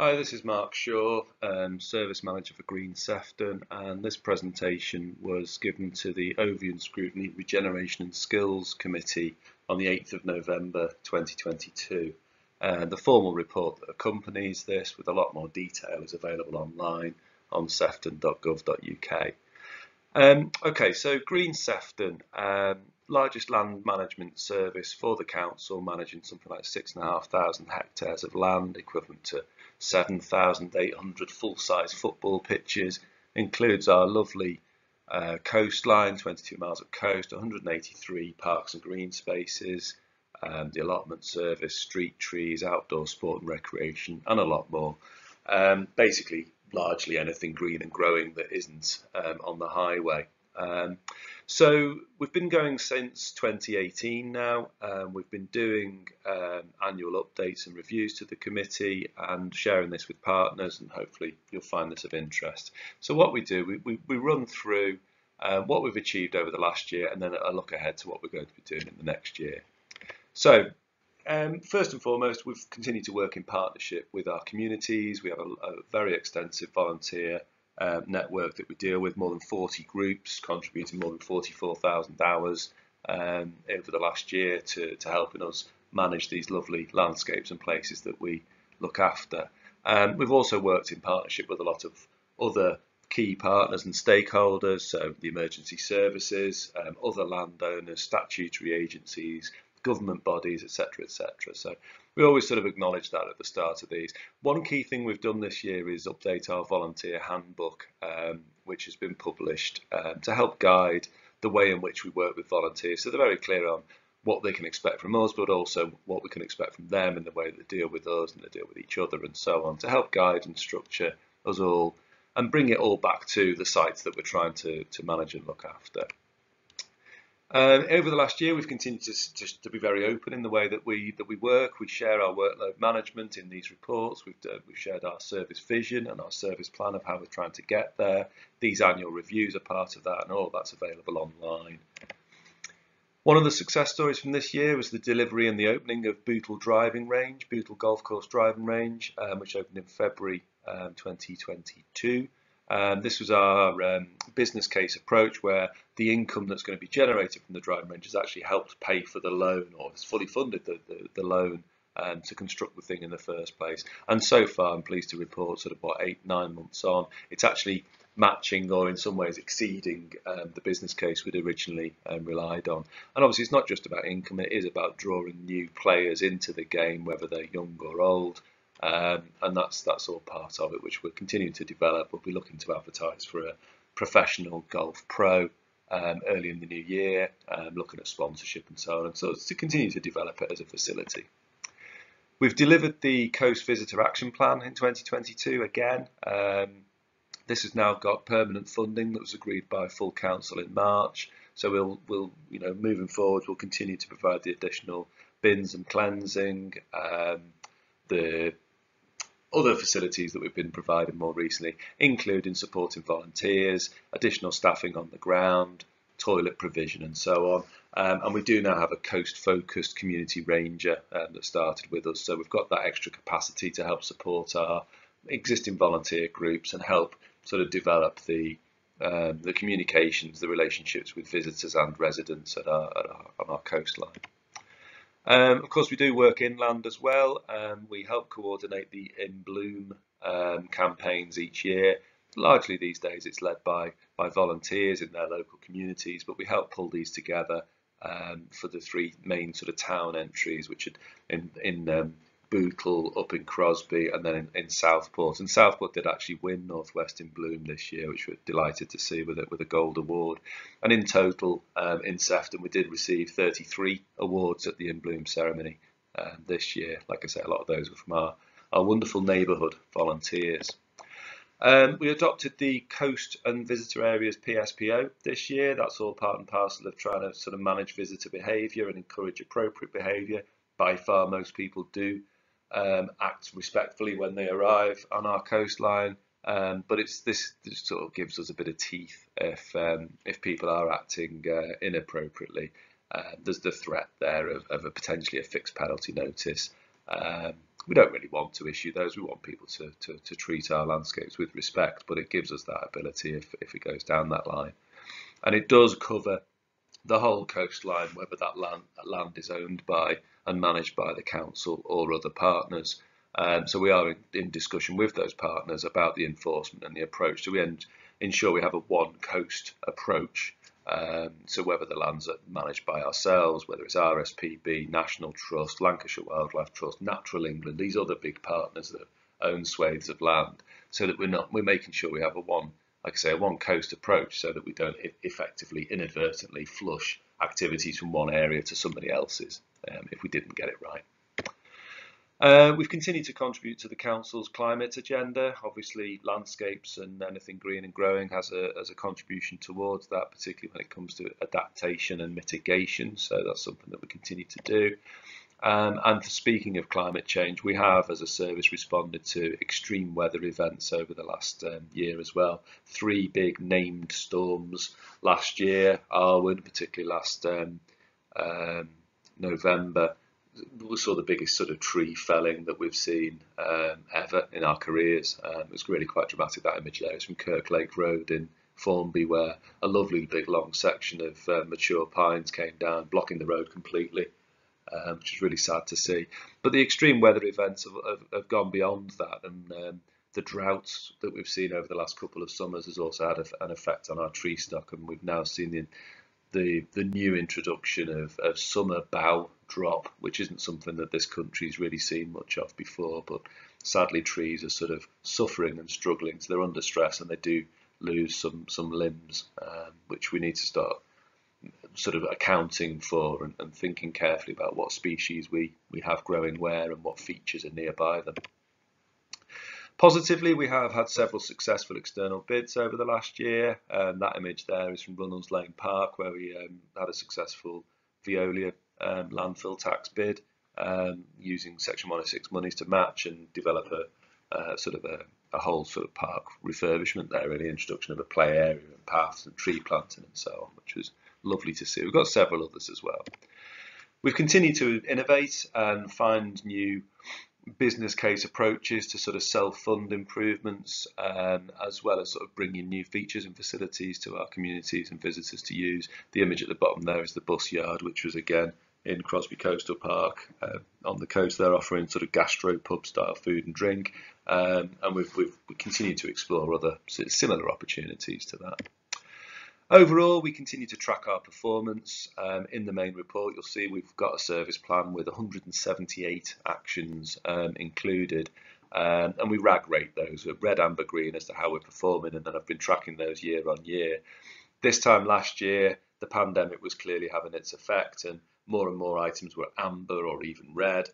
Hi, this is Mark Shaw, Service Manager for Green Sefton, and this presentation was given to the Overview and Scrutiny Regeneration and Skills Committee on the 8th of November 2022. The formal report that accompanies this with a lot more detail is available online on sefton.gov.uk. Okay, so Green Sefton, largest land management service for the council, managing something like 6,500 hectares of land, equivalent to 7,800 full-size football pitches, includes our lovely coastline, 22 miles of coast, 183 parks and green spaces, the allotment service, street trees, outdoor sport and recreation, and a lot more. Basically, largely anything green and growing that isn't on the highway. So we've been going since 2018 now. We've been doing annual updates and reviews to the committee and sharing this with partners, and hopefully you'll find this of interest. So what we do, we run through what we've achieved over the last year and then a look ahead to what we're going to be doing in the next year. So first and foremost, we've continued to work in partnership with our communities. We have a very extensive volunteer network that we deal with, more than 40 groups contributing more than 44,000 hours over the last year to helping us manage these lovely landscapes and places that we look after. We've also worked in partnership with a lot of other key partners and stakeholders, so the emergency services, other landowners, statutory agencies, government bodies, etc., etc. So we always sort of acknowledge that at the start of these. One key thing we've done this year is update our volunteer handbook, which has been published to help guide the way in which we work with volunteers. So they're very clear on what they can expect from us, but also what we can expect from them in the way that they deal with us and they deal with each other and so on, to help guide and structure us all and bring it all back to the sites that we're trying to manage and look after. Over the last year, we've continued to be very open in the way that we work. We share our workload management in these reports. We've shared our service vision and our service plan of how we're trying to get there. These annual reviews are part of that, and all that's available online. One of the success stories from this year was the delivery and the opening of Bootle Golf Course Driving Range, which opened in February 2022. This was our business case approach, where the income that's going to be generated from the driving range has actually helped pay for the loan, or has fully funded the loan to construct the thing in the first place. And so far, I'm pleased to report, sort of 8-9 months on, it's actually matching or in some ways exceeding the business case we'd originally relied on. And obviously, it's not just about income; it is about drawing new players into the game, whether they're young or old. And that's all part of it, which we're continuing to develop. We'll be looking to advertise for a professional golf pro early in the new year, looking at sponsorship and so on. And so it's to continue to develop it as a facility. We've delivered the Coast Visitor Action Plan in 2022 again. This has now got permanent funding that was agreed by full council in March. So we'll moving forward, we'll continue to provide the additional bins and cleansing, the other facilities that we've been providing more recently, including supporting volunteers, additional staffing on the ground, toilet provision and so on. And we do now have a coast-focused community ranger that started with us. So we've got that extra capacity to help support our existing volunteer groups and help sort of develop the communications, the relationships with visitors and residents on our coastline. Of course, we do work inland as well. We help coordinate the In Bloom campaigns each year. Largely these days it's led by volunteers in their local communities, but we help pull these together for the three main sort of town entries, which are in Bootle, up in Crosby, and then in Southport. And Southport did actually win Northwest in Bloom this year, which we're delighted to see with a gold award. And in total, in Sefton, we did receive 33 awards at the In Bloom ceremony this year. Like I say, a lot of those were from our wonderful neighbourhood volunteers. We adopted the Coast and Visitor Areas PSPO this year. That's all part and parcel of trying to sort of manage visitor behaviour and encourage appropriate behaviour. By far, most people do act respectfully when they arrive on our coastline, but this sort of gives us a bit of teeth if people are acting inappropriately. There's the threat there of potentially a fixed penalty notice, We don't really want to issue those. We want people to treat our landscapes with respect, but it gives us that ability if it goes down that line. And it does cover the whole coastline, whether that land is owned by and managed by the council or other partners. So we are in discussion with those partners about the enforcement and the approach. So we ensure we have a one coast approach. So whether the lands are managed by ourselves, whether it's RSPB, National Trust, Lancashire Wildlife Trust, Natural England, these other big partners that own swathes of land, so that we're making sure we have a one, like I say, a one coast approach, so that we don't effectively inadvertently flush activities from one area to somebody else's if we didn't get it right. We've continued to contribute to the council's climate agenda. Obviously, landscapes and anything green and growing has a contribution towards that, particularly when it comes to adaptation and mitigation. So that's something that we continue to do. And speaking of climate change, we have, as a service, responded to extreme weather events over the last year as well. 3 big named storms last year, Arwen, particularly last November. We saw the biggest sort of tree felling that we've seen ever in our careers. It was really quite dramatic, that image there. It's from Kirklake Road in Formby, where a lovely big long section of mature pines came down, blocking the road completely, which is really sad to see. But the extreme weather events have gone beyond that, and the droughts that we've seen over the last couple of summers has also had an effect on our tree stock, and we've now seen the new introduction of summer bough drop, which isn't something that this country's really seen much of before, but sadly trees are sort of suffering and struggling, so they're under stress and they do lose some limbs, which we need to start sort of accounting for and thinking carefully about what species we have growing where and what features are nearby them. Positively, we have had several successful external bids over the last year. That image there is from Runnels Lane Park, where we had a successful Veolia landfill tax bid, using Section 106 monies to match and develop a sort of a whole sort of park refurbishment there, really, introduction of a play area and paths and tree planting and so on, which was lovely to see. We've got several others as well. We've continued to innovate and find new business case approaches to sort of self-fund improvements, as well as sort of bringing new features and facilities to our communities and visitors to use. The image at the bottom there is the bus yard, which was again in Crosby Coastal Park on the coast. They're offering sort of gastro pub style food and drink, and we've continued to explore other similar opportunities to that. Overall, we continue to track our performance. In the main report, you'll see we've got a service plan with 178 actions included, and we RAG rate those with red, amber, green as to how we're performing, and then I've been tracking those year on year. This time last year, the pandemic was clearly having its effect, and more items were amber or even red.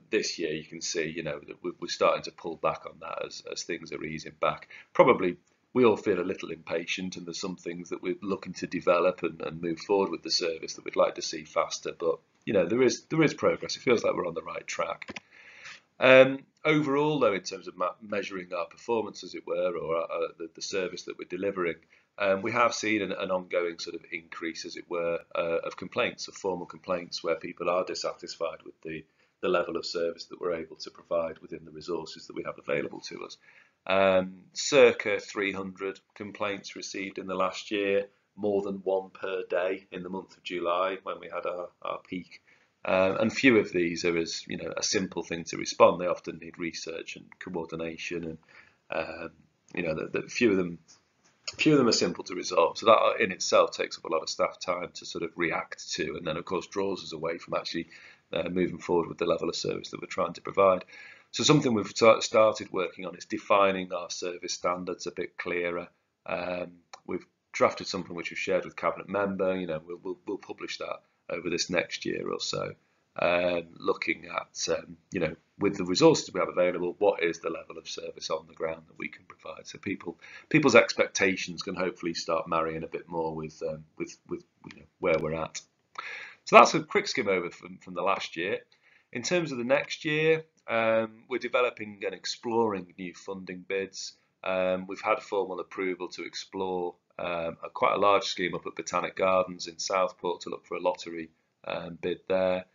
This year, you can see, you know, that we're starting to pull back on that as things are easing back. Probably we all feel a little impatient, and there's some things that we're looking to develop and move forward with the service that we'd like to see faster. But you know, there is progress. It feels like we're on the right track. Overall, though, in terms of measuring our performance, as it were, or the service that we're delivering, we have seen an ongoing sort of increase, as it were, of complaints, of formal complaints, where people are dissatisfied with the level of service that we're able to provide within the resources that we have available to us. Circa 300 complaints received in the last year, more than one per day in the month of July when we had our peak. And few of these are as, you know, a simple thing to respond. They often need research and coordination, and you know, few of them are simple to resolve. So that in itself takes up a lot of staff time to sort of react to, and then of course draws us away from actually moving forward with the level of service that we're trying to provide. So something we've started working on is defining our service standards a bit clearer. We've drafted something which we've shared with Cabinet member. You know, we'll publish that over this next year or so, looking at, you know, with the resources we have available, what is the level of service on the ground that we can provide, so people's expectations can hopefully start marrying a bit more with you know, where we're at. So that's a quick skim over from the last year. In terms of the next year, we're developing and exploring new funding bids. We've had formal approval to explore quite a large scheme up at Botanic Gardens in Southport to look for a lottery bid there.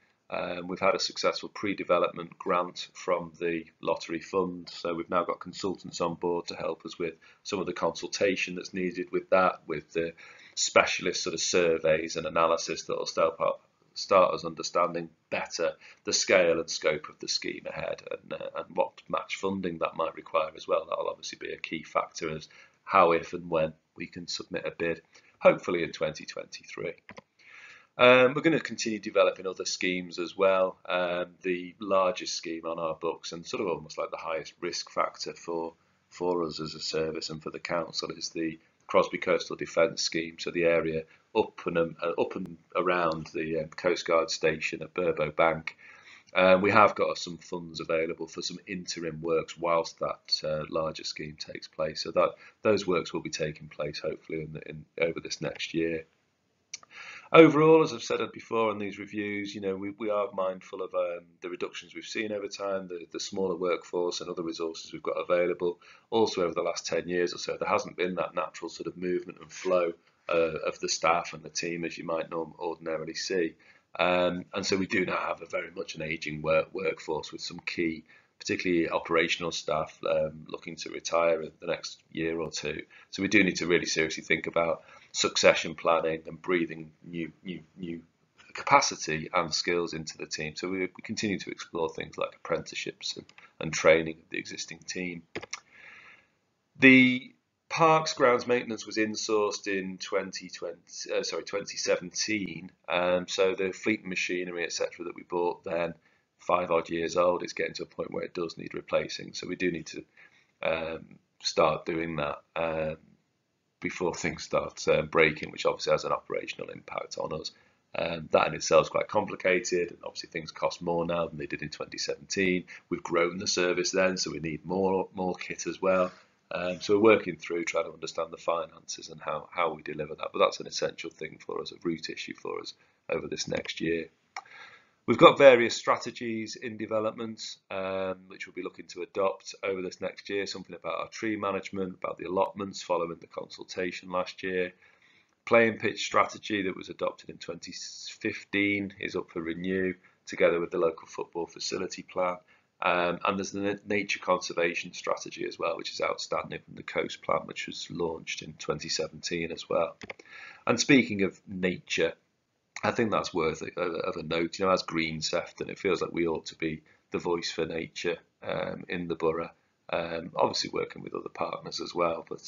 We've had a successful pre-development grant from the lottery fund, so we've now got consultants on board to help us with some of the consultation that's needed with that, with the specialist sort of surveys and analysis that will start us understanding better the scale and scope of the scheme ahead, and what match funding that might require as well. That'll obviously be a key factor as how, if and when we can submit a bid, hopefully in 2023. We're going to continue developing other schemes as well. The largest scheme on our books, and sort of almost like the highest risk factor for us as a service and for the council, is the Crosby Coastal Defence Scheme. So the area up and around the Coast Guard station at Burbo Bank. We have got some funds available for some interim works whilst that larger scheme takes place. So that those works will be taking place hopefully over this next year. Overall, as I've said before in these reviews, we are mindful of the reductions we've seen over time, the smaller workforce and other resources we've got available. Also, over the last 10 years or so, there hasn't been that natural sort of movement and flow of the staff and the team as you might ordinarily see. And so we do now have very much an ageing workforce with some key, particularly operational staff, looking to retire in the next year or two. So we do need to really seriously think about succession planning and breathing new capacity and skills into the team. So we continue to explore things like apprenticeships and training of the existing team. The parks grounds maintenance was insourced in 2017. So the fleet and machinery, etc., that we bought then, 5 odd years old, it's getting to a point where it does need replacing. So we do need to start doing that before things start breaking, which obviously has an operational impact on us. That in itself is quite complicated, and obviously things cost more now than they did in 2017. We've grown the service then, so we need more kit as well. So we're working through trying to understand the finances and how we deliver that. But that's an essential thing for us, a root issue for us over this next year. We've got various strategies in development, which we'll be looking to adopt over this next year. Something about our tree management, about the allotments following the consultation last year. Playing pitch strategy that was adopted in 2015 is up for renew, together with the local football facility plan. And there's the nature conservation strategy as well, which is outstanding from the Coast Plan, which was launched in 2017 as well. And speaking of nature, I think that's worth of a note. As Green Sefton, it feels like we ought to be the voice for nature in the borough. Obviously working with other partners as well, but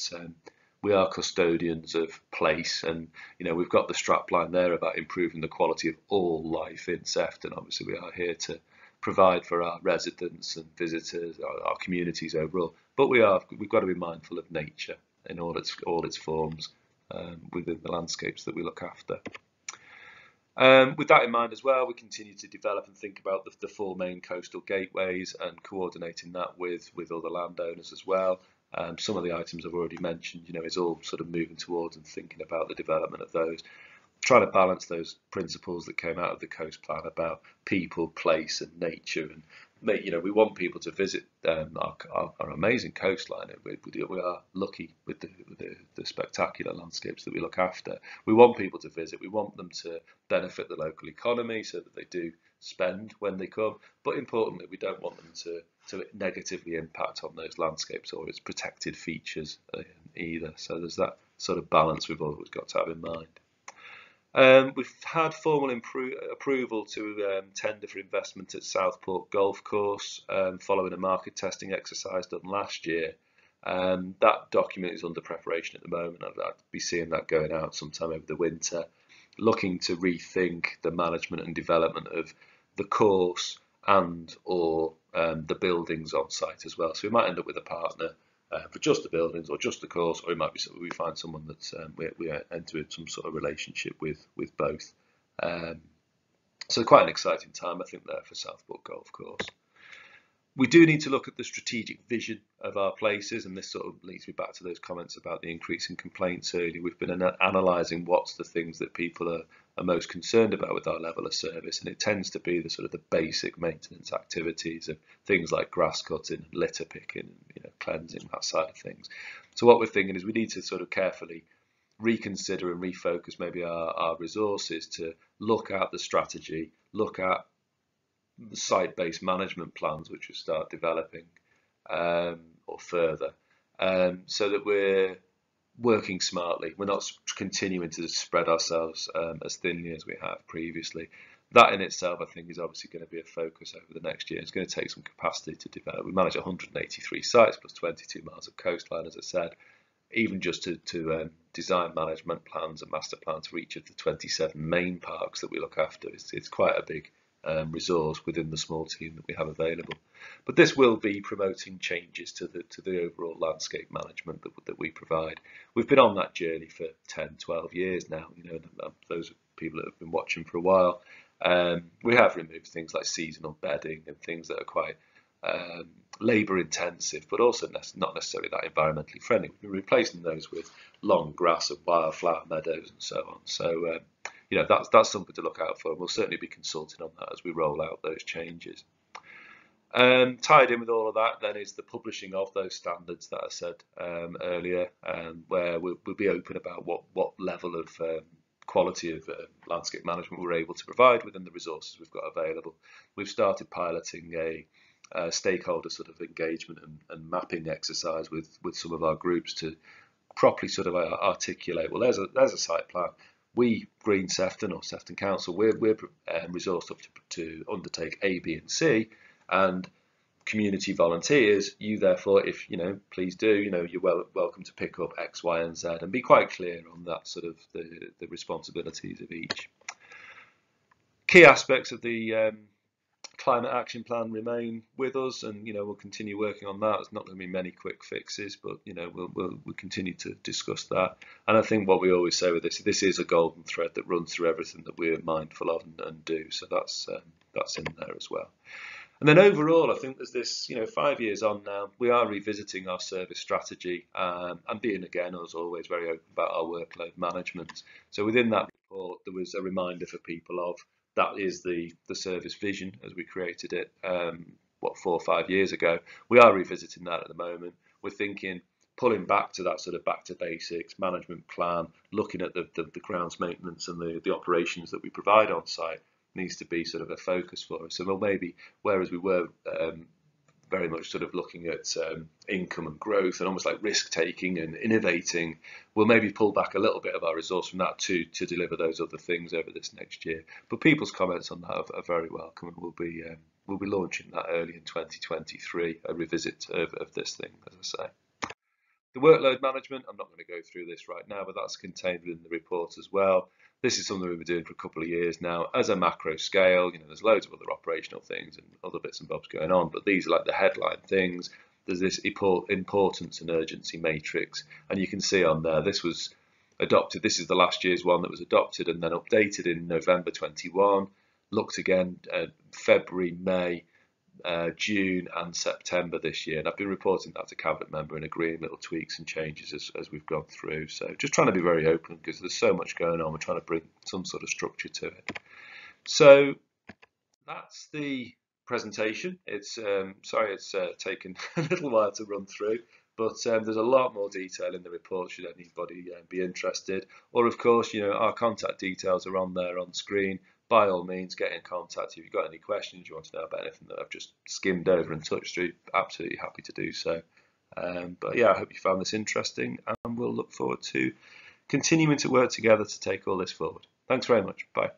we are custodians of place, and we've got the strapline there about improving the quality of all life in Sefton. Obviously, we are here to provide for our residents and visitors, our communities overall. But we've got to be mindful of nature in all its forms within the landscapes that we look after. With that in mind as well, we continue to develop and think about the 4 main coastal gateways and coordinating that with other landowners as well. Some of the items I've already mentioned, is all sort of moving towards and thinking about the development of those, trying to balance those principles that came out of the Coast Plan about people, place and nature. And we want people to visit our amazing coastline. We are lucky with the spectacular landscapes that we look after. We want people to visit. We want them to benefit the local economy so that they do spend when they come. But importantly, we don't want them to negatively impact on those landscapes or its protected features either. So there's that sort of balance we've always got to have in mind. We've had formal approval to tender for investment at Southport Golf Course following a market testing exercise done last year. That document is under preparation at the moment. I'd be seeing that going out sometime over the winter, looking to rethink the management and development of the course and or the buildings on site as well. So we might end up with a partner for just the buildings or just the course, or it might be we find someone that we enter into some sort of relationship with both. So quite an exciting time, I think, there for Southport Golf Course. We do need to look at the strategic vision of our places, and this sort of leads me back to those comments about the increase in complaints earlier. We've been analysing what's the things that people are most concerned about with our level of service, and it tends to be the sort of the basic maintenance activities of things like grass cutting, litter picking, cleansing, that side of things. So what we're thinking is we need to sort of carefully reconsider and refocus maybe our resources to look at the strategy, look at site-based management plans, which we start developing or further, so that we're working smartly. We're not continuing to spread ourselves as thinly as we have previously. That in itself, I think, is obviously going to be a focus over the next year. It's going to take some capacity to develop. We manage 183 sites plus 22 miles of coastline, as I said. Even just to design management plans and master plans for each of the 27 main parks that we look after, it's quite a big resource within the small team that we have available. But this will be promoting changes to the overall landscape management that we provide. We've been on that journey for 10, 12 years now. You know, those people that have been watching for a while. We have removed things like seasonal bedding and things that are quite labour intensive, but also not necessarily that environmentally friendly. We've been replacing those with long grass and wildflower meadows and so on. So you know, that's something to look out for, and we'll certainly be consulting on that as we roll out those changes. Tied in with all of that then is the publishing of those standards that I said earlier, where we'll be open about what level of quality of landscape management we're able to provide within the resources we've got available. We've started piloting a stakeholder sort of engagement and mapping exercise with some of our groups to properly sort of articulate, well, there's a site plan. We, Green Sefton or Sefton Council, we're resourced up to undertake A, B and C, and community volunteers, you therefore, if you know, please do, you know, you're welcome to pick up X, Y and Z, and be quite clear on that sort of the responsibilities of each. Key aspects of the climate action plan remain with us, and you know, we'll continue working on that. There's not going to be many quick fixes, but you know, we'll continue to discuss that. And I think what we always say with this is a golden thread that runs through everything that we're mindful of and do. So that's in there as well. And then overall, I think there's this, you know, 5 years on now, we are revisiting our service strategy and being, again, as always, very open about our workload management. So within that report, there was a reminder for people of that is the service vision as we created it, 4 or 5 years ago. We are revisiting that at the moment. We're thinking, pulling back to that sort of back to basics management plan, looking at the grounds maintenance and the operations that we provide on site needs to be sort of a focus for us. So we'll maybe, whereas we were very much sort of looking at income and growth and almost like risk taking and innovating, we'll maybe pull back a little bit of our resource from that to deliver those other things over this next year. But people's comments on that are very welcome, and we'll be launching that early in 2023, a revisit of this thing, as I say. The workload management, I'm not going to go through this right now, but that's contained within the report as well. This is something we've been doing for a couple of years now as a macro scale. You know, there's loads of other operational things and other bits and bobs going on, but these are like the headline things. There's this importance and urgency matrix, and you can see on there, this was adopted. This is the last year's one that was adopted and then updated in November 21, looked again February, May, June and September this year, and I've been reporting that to cabinet member and agreeing little tweaks and changes as we've gone through. So just trying to be very open because there's so much going on. We're trying to bring some sort of structure to it. So that's the presentation. It's sorry it's taken a little while to run through, but there's a lot more detail in the report should anybody be interested. Or of course, you know, our contact details are on there on screen. By all means, get in contact if you've got any questions, you want to know about anything that I've just skimmed over and touched through. Absolutely happy to do so. But yeah, I hope you found this interesting, and we'll look forward to continuing to work together to take all this forward. Thanks very much. Bye.